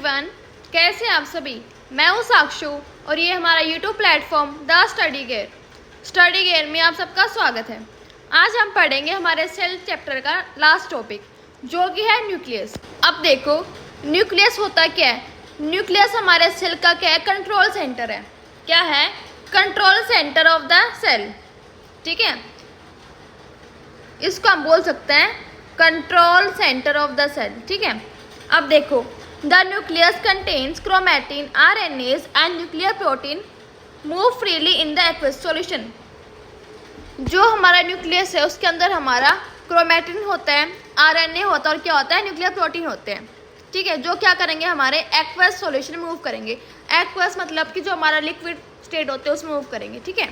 Everyone, कैसे हैं आप सभी। मैं हूं साक्षु और ये हमारा YouTube platform the study gear में आप सबका स्वागत है। आज हम पढ़ेंगे हमारे सेल चैप्टर का लास्ट टॉपिक जो कि है न्यूक्लियस। अब देखो न्यूक्लियस होता क्या है। न्यूक्लियस हमारे सेल का क्या है, कंट्रोल सेंटर है। क्या है, control centre of the cell. ठीक है, इसको हम बोल सकते हैं control centre of the cell. ठीक है, अब देखो the nucleus contains chromatin, RNAs and nuclear protein move freely in the aqueous solution. जो हमारा न्यूक्लियस है उसके अंदर हमारा क्रोमैटिन होता है, आरएनए होता है और क्या होता है, न्यूक्लियर प्रोटीन होते हैं। ठीक है, जो क्या करेंगे, हमारे एक्वस सॉल्यूशन में मूव करेंगे। एक्वस मतलब कि जो हमारा लिक्विड स्टेट होते हैं उसमें मूव करेंगे। ठीक है,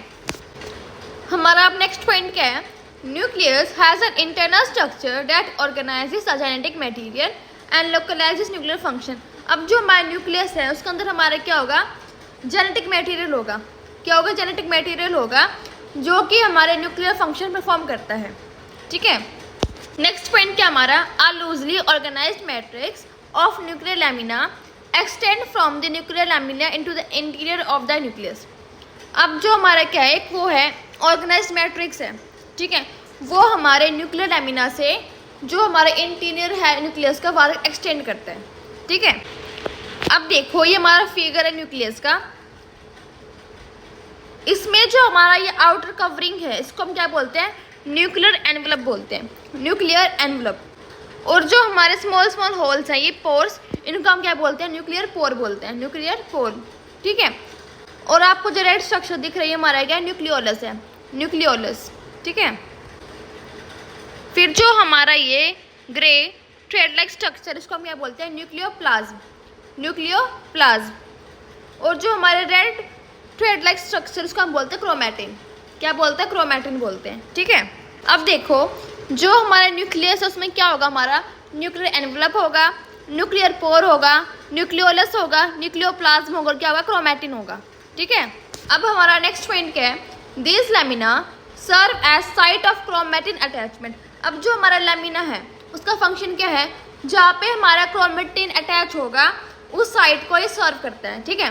हमारा अब नेक्स्ट पॉइंट क्या है, nucleus has an internal structure that organises the genetic material and localises nuclear function. अब जो हमारा न्यूक्लियस है उसके अंदर हमारा क्या होगा, जेनेटिक मटेरियल होगा। क्या होगा, जेनेटिक मटेरियल होगा जो कि हमारे न्यूक्लियर फंक्शन परफॉर्म करता है। ठीक है, नेक्स्ट पॉइंट क्या हमारा, a loosely organised matrix of nuclear lamina extend from the nuclear lamina into the interior of the nucleus. अब जो हमारा क्या है, एक वो है ऑर्गेनाइज्ड मैट्रिक्स है। ठीक है, वो हमारे न्यूक्लियर लैमिना से जो हमारे इंटीरियर है न्यूक्लियस का वहाँ एक्सटेंड करता है। ठीक है, अब देखो ये हमारा फिगर है न्यूक्लियस का। इसमें जो हमारा ये आउटर कवरिंग है इसको हम क्या बोलते हैं, न्यूक्लियर एनवलप बोलते हैं, न्यूक्लियर एनवलप। और जो हमारे स्मॉल स्मॉल होल्स हैं, ये पोर्स, इनको हम क्या बोलते हैं, न्यूक्लियर पोर बोलते हैं, न्यूक्लियर पोर। ठीक है, और आपको जो रेड स्ट्रक्चर दिख रही है हमारा क्या, न्यूक्लियोलस है, न्यूक्लियोलस। ठीक है, फिर जो हमारा ये ग्रे थ्रेड लाइक स्ट्रक्चर, इसको हम क्या बोलते हैं, न्यूक्लियोप्लाज्म, न्यूक्लियोप्लाज्म। और जो हमारे रेड थ्रेड लाइक स्ट्रक्चर, इसको हम बोलते हैं क्रोमैटिन। क्या बोलते हैं, क्रोमैटिन बोलते हैं। ठीक है, अब देखो जो हमारा न्यूक्लियस है उसमें क्या होगा, हमारा न्यूक्लियर एनवलप होगा, न्यूक्लियर पोर होगा, न्यूक्लियोलस होगा, न्यूक्लियोप्लाज्म होगा, क्या होगा, क्रोमैटिन होगा। ठीक है, अब हमारा नेक्स्ट पॉइंट क्या है, this lamina serve as site of chromatin attachment. अब जो हमारा लैमिना है उसका फंक्शन क्या है, जहाँ पे हमारा क्रोमैटिन अटैच होगा उस साइट को ये सर्व करता है। ठीक है,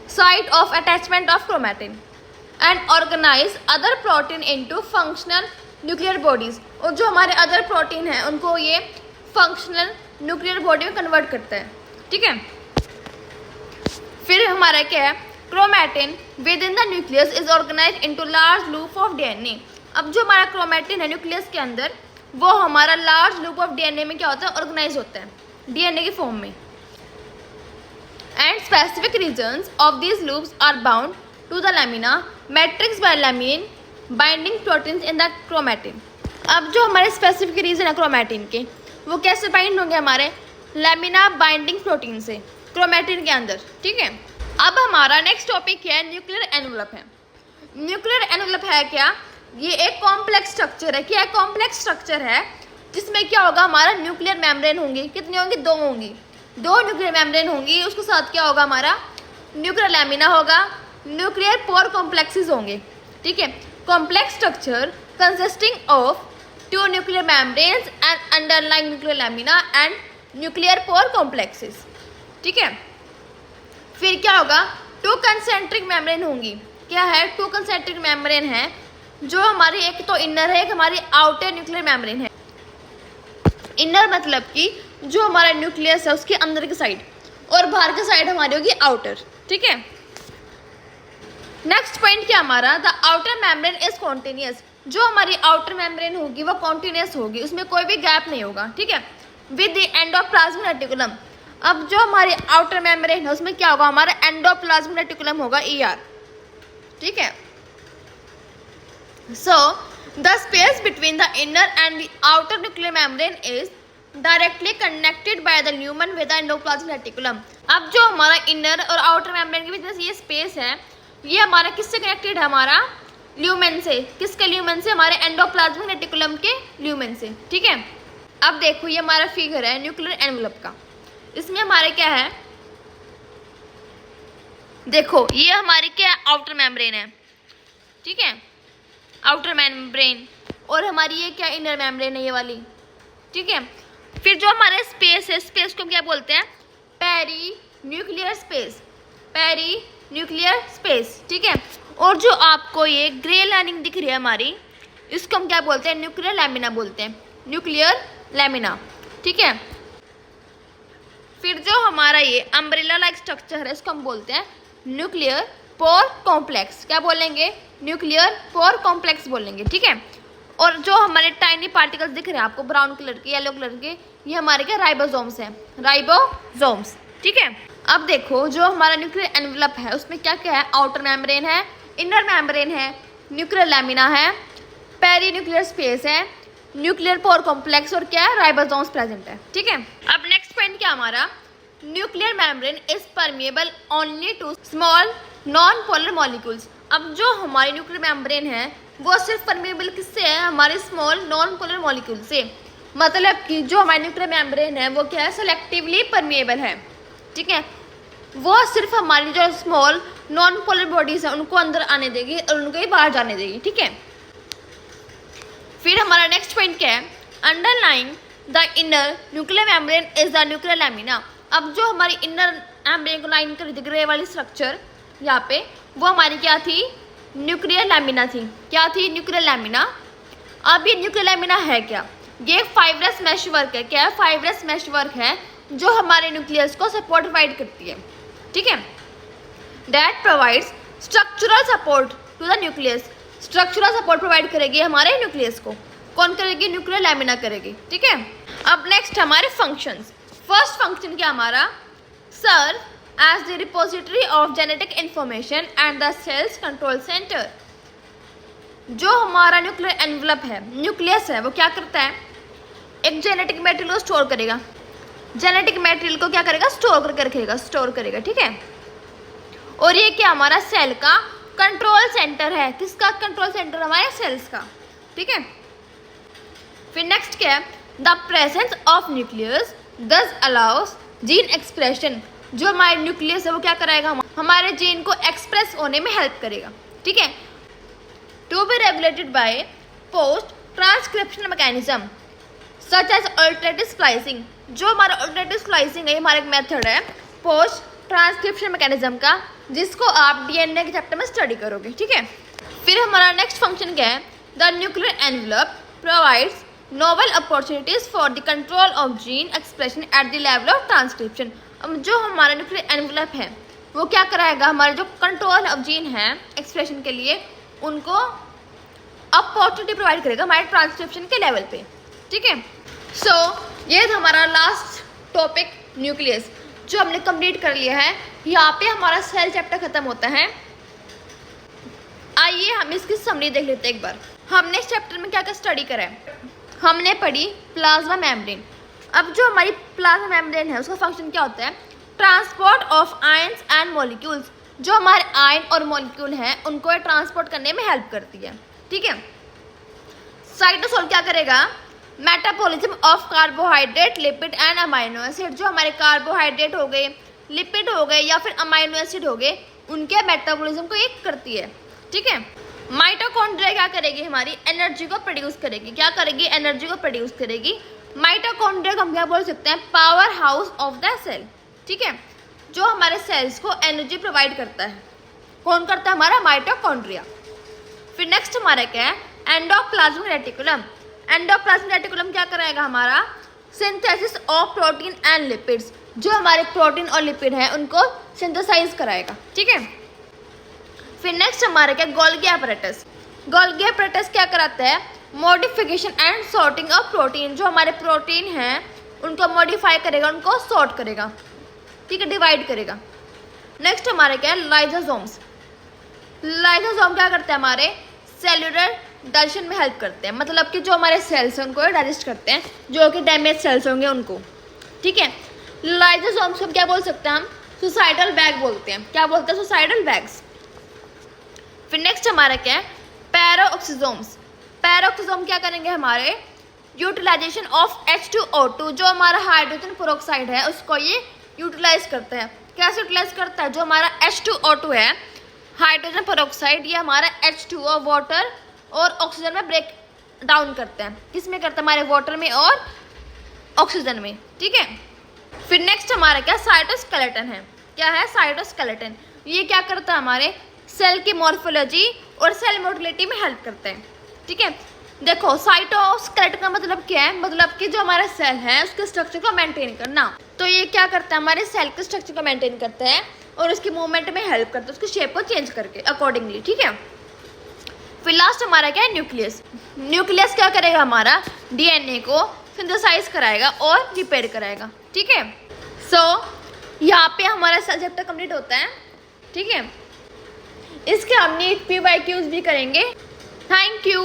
site of attachment of chromatin and organise other protein into functional nuclear bodies. और जो हमारे अदर प्रोटीन है उनको ये फंक्शनल न्यूक्लियर बॉडी में कन्वर्ट करता है। ठीक है, फिर हमारा क्या है, chromatin within the nucleus is organise into large loop of DNA. अब जो हमारा क्रोमैटिन है न्यूक्लियस के अंदर, वो हमारा लार्ज लूप ऑफ डीएनए में क्या होता है, ऑर्गेनाइज होता है डीएनए के फॉर्म में। And specific regions of these loops are bound to the lamina matrix by lamin binding proteins in the chromatin. अब जो हमारे स्पेसिफिक रीजन है क्रोमैटिन के, वो कैसे बाइंड होंगे, हमारे लैमिना बाइंडिंग प्रोटीन से क्रोमैटिन के अंदर। ठीक है, अब हमारा नेक्स्ट टॉपिक क्या है, न्यूक्लियर एनवलप है। न्यूक्लियर एनवलप है क्या, ये एक कॉम्प्लेक्स स्ट्रक्चर है। क्या है, कॉम्प्लेक्स स्ट्रक्चर है जिसमें क्या होगा, हमारा न्यूक्लियर मेम्ब्रेन होंगी। कितनी होंगी, दो होंगी, दो न्यूक्लियर मेम्ब्रेन होंगी। उसके साथ क्या होगा, हमारा न्यूक्लियर लैमिना होगा, न्यूक्लियर पोर कॉम्प्लेक्सेस होंगे। ठीक है, complex structure consisting of two nuclear membranes and underlying nuclear lamina and nuclear pore complexes. ठीक है, फिर क्या होगा, टू कंसेंट्रिक मेम्ब्रेन होंगी। क्या है, टू कंसेंट्रिक मेम्ब्रेन है, जो हमारी एक तो इनर है, एक हमारी आउटर न्यूक्लियर मेम्ब्रेन है। इनर मतलब कि जो हमारा न्यूक्लियस है उसके अंदर की साइड, और बाहर की साइड हमारी होगी आउटर। ठीक है, नेक्स्ट पॉइंट क्या हमारा, the outer membrane is continuous. जो हमारी आउटर मेम्ब्रेन होगी वो कॉन्टिन्यूस होगी, उसमें कोई भी गैप नहीं होगा। ठीक है, विद द एंडोप्लाज्मिक रेटिकुलम। अब जो हमारी आउटर मेम्ब्रेन है उसमें क्या होगा, हमारा एंडोप्लाज्मिक रेटिकुलम होगा, ER। ठीक है, so the space between the inner and the outer nuclear membrane is directly connected by the lumen with the endoplasmic reticulum। अब जो हमारा इनर और आउटर मेम्ब्रेन के बीच में ये स्पेस है, ये हमारा किससे कनेक्टेड है, हमारा ल्यूमेन से। किसके ल्यूमेन से, हमारे एंडोप्लाज्मिक रेटिकुलम के ल्यूमेन से। ठीक है, अब देखो ये हमारा फिगर है न्यूक्लियर एनवलप का। इसमें हमारे क्या है, देखो ये हमारी क्या आउटर मेम्ब्रेन है। ठीक है, आउटर मेम्ब्रेन, और हमारी ये क्या इनर मेम्ब्रेन है, ये वाली। ठीक है, फिर जो हमारे स्पेस है, स्पेस को हम क्या बोलते हैं, perinuclear space, perinuclear space, ठीक है। और जो आपको ये ग्रे लाइनिंग दिख रही है हमारी, इसको हम क्या बोलते हैं, न्यूक्लियर लैमिना बोलते हैं, न्यूक्लियर लैमिना, ठीक है। फिर जो हमारा ये अम्ब्रेला लाइक स्ट्रक्चर है, इसको हम बोलते हैं न्यूक्लियर पोर कॉम्प्लेक्स। क्या बोलेंगे, न्यूक्लियर पोर कॉम्प्लेक्स बोलेंगे, ठीक है। और जो हमारे टाइनी पार्टिकल्स दिख रहे हैं आपको ब्राउन कलर के, येलो कलर के, ये हमारे क्या राइबोसोम्स हैं, राइबोसोम्स, ठीक है। अब देखो जो हमारा न्यूक्लियर एनवेलप है उसमें क्या क्या है, आउटर मेम्ब्रेन है, इनर मेम्ब्रेन है, न्यूक्लियर लैमिना है, पेरी न्यूक्लियर स्पेस है, न्यूक्लियर पोर कॉम्प्लेक्स और क्या है, राइबोसोम्स प्रेजेंट है, ठीक है। अब नेक्स्ट पॉइंट क्या हमारा, nuclear membrane is permeable only to small non polar molecules. अब जो हमारी न्यूक्लियर मेम्ब्रेन है वो सिर्फ परमिएबल किससे है, हमारे स्मॉल नॉन पोलर मॉलिक्यूल से। मतलब कि जो हमारी न्यूक्लियर मेम्ब्रेन है वो क्या है, सेलेक्टिवली परमिएबल है, ठीक है। वो सिर्फ हमारी जो स्मॉल नॉन पोलर बॉडीज है उनको अंदर आने देगी और उनको ही बाहर जाने देगी, ठीक है। फिर हमारा नेक्स्ट पॉइंट क्या है, underlying the inner nuclear membrane is the nuclear lamina. अब जो हमारी इनर मेम्ब्रेन को लाइन कर ग्रे वाली स्ट्रक्चर यहाँ पे, वो हमारी क्या थी, न्यूक्लियर लैमिना थी। क्या थी, न्यूक्लियर लैमिना। अब ये न्यूक्लियर लैमिना है क्या, ये फाइब्रस मैश वर्क है। क्या है, फाइब्रस मैश वर्क है जो हमारे न्यूक्लियस को सपोर्ट प्रोवाइड करती है, ठीक है। That provides structural support to the nucleus, structural support provide करेगी हमारे न्यूक्लियस को। कौन करेगी, न्यूक्लियर लैमिना करेगी, ठीक है। अब नेक्स्ट हमारे फंक्शंस। फर्स्ट फंक्शन क्या हमारा, serve as the repository of genetic information and the cell's control centre. जो हमारा न्यूक्लियर एनवेलप है, न्यूक्लियस है, वो क्या करता है, एक जेनेटिक मटेरियल को स्टोर करेगा, जेनेटिक मटेरियल को क्या करेगा, स्टोर करके रखेगा, स्टोर करेगा, ठीक है। और ये क्या हमारा सेल का कंट्रोल सेंटर है। किसका कंट्रोल सेंटर, हमारे सेल्स का, ठीक है। फिर नेक्स्ट क्या है, द प्रेजेंस ऑफ न्यूक्लियस दस अलाउस जीन एक्सप्रेशन। जो हमारे न्यूक्लियस है वो क्या कराएगा, हमारे जीन को एक्सप्रेस होने में हेल्प करेगा, ठीक है। To be regulated by post transcription mechanism such as alternative splicing. जो हमारा अल्टरनेटिव स्प्लाइसिंग है, हमारा एक मेथड है पोस्ट ट्रांसक्रिप्शन मैकेनिज्म का, जिसको आप डीएनए के चैप्टर में स्टडी करोगे, ठीक है। फिर हमारा नेक्स्ट फंक्शन क्या है, the nuclear envelope provides novel opportunities for the control of gene expression at the level of transcription. अब जो हमारा न्यूक्लियर एनवेलप है वो क्या कराएगा, हमारे जो कंट्रोल ऑफ जीन है एक्सप्रेशन के लिए, उनको अपॉर्चुनिटी प्रोवाइड करेगा हमारे ट्रांसक्रिप्शन के लेवल पे, ठीक है। सो ये था हमारा लास्ट टॉपिक न्यूक्लियस, जो हमने कंप्लीट कर लिया है। यहाँ पे हमारा सेल चैप्टर खत्म होता है। आइए हम इसकी समरी देख लेते हैं एक बार। हमने इस चैप्टर में क्या क्या स्टडी करा है, हमने पढ़ी प्लाज्मा मेम्ब्रेन। अब जो हमारी प्लाज्मा मेम्ब्रेन है उसका फंक्शन क्या होता है, transport of ions and molecules. जो हमारे आयन और मॉलिक्यूल हैं उनको ट्रांसपोर्ट करने में हेल्प करती है, ठीक है। साइटोसोल क्या करेगा, metabolism of carbohydrate, lipid and amino acid. जो हमारे कार्बोहाइड्रेट हो गए, लिपिड हो गए या फिर अमाइनो एसिड हो गए, उनके मेटाबॉलिज्म को ये करती है, ठीक है। माइटोकॉन्ड्रिया क्या करेगी, हमारी एनर्जी को प्रोड्यूस करेगी। क्या करेगी, एनर्जी को प्रोड्यूस करेगी। माइटोकॉन्ड्रिया को हम क्या बोल सकते हैं, power house of the cell, ठीक है। जो हमारे सेल्स को एनर्जी प्रोवाइड करता है, कौन करता है, हमारा माइटोकॉन्ड्रिया। फिर नेक्स्ट हमारा क्या है, एंडोप्लाज्मिक रेटिकुलम। एंडोप्लाज्मिक रेटिकुलम क्या कराएगा, हमारा synthesis of protein and lipids. जो हमारे प्रोटीन और लिपिड हैं उनको सिंथेसाइज कराएगा, ठीक है। फिर नेक्स्ट हमारा क्या, गोल्गी एपरेटस। गोल्गी एपरेटस क्या कराता है, modification and sorting of protein. जो हमारे प्रोटीन हैं उनको मॉडिफाई करेगा, उनको सॉर्ट करेगा, ठीक है, डिवाइड करेगा। नेक्स्ट हमारे क्या है, लाइसोसोम्स। लाइसोसोम क्या करते हैं, हमारे सेल्यूलर डाइजेशन में हेल्प करते हैं। मतलब कि जो हमारे सेल्स हैं उनको डाइजेस्ट करते हैं, जो कि डैमेज सेल्स होंगे उनको, ठीक है। लाइसोसोम्स को क्या बोल सकते हैं हम, सुसाइडल बैग बोलते हैं। क्या बोलते हैं, सुसाइडल बैग्स। फिर नेक्स्ट हमारा क्या है, पैरोक्सिसोम्स। पैरोक्सिसोम क्या करेंगे, हमारे यूटिलाइजेशन ऑफ H2O2। जो हमारा हाइड्रोजन पेरोक्साइड है उसको ये यूटिलाइज करता है। कैसे यूटिलाइज करता है, जो हमारा H2O2 है, हाइड्रोजन पेरोक्साइड, ये हमारा H2O वाटर और ऑक्सीजन में ब्रेक डाउन करते हैं। किस में करते हैं, हमारे वाटर में और ऑक्सीजन में, ठीक है। फिर नेक्स्ट हमारा क्या साइटोस्केलेटन है। क्या है साइटोस्केलेटन, ये क्या करता है हमारे सेल की मॉर्फोलॉजी और सेल मोटिलिटी में हेल्प करते हैं। ठीक है, देखो साइटोस्केलेटन का मतलब क्या है, मतलब कि जो हमारा सेल है उसके स्ट्रक्चर को मेंटेन करना। तो ये क्या करता है हमारे सेल के स्ट्रक्चर को मेंटेन करता है और उसकी मूवमेंट में हेल्प करता है, उसकी शेप को चेंज करके अकॉर्डिंगली। ठीक है, फिर लास्ट हमारा क्या है न्यूक्लियस। न्यूक्लियस क्या करेगा हमारा डीएनए को सिंथेसाइज कराएगा और रिपेयर कराएगा। ठीक है, सो यहाँ पे हमारा सेल चैप्टर कंप्लीट होता है। ठीक है, इसके हम नीट PYQs भी करेंगे। Thank you.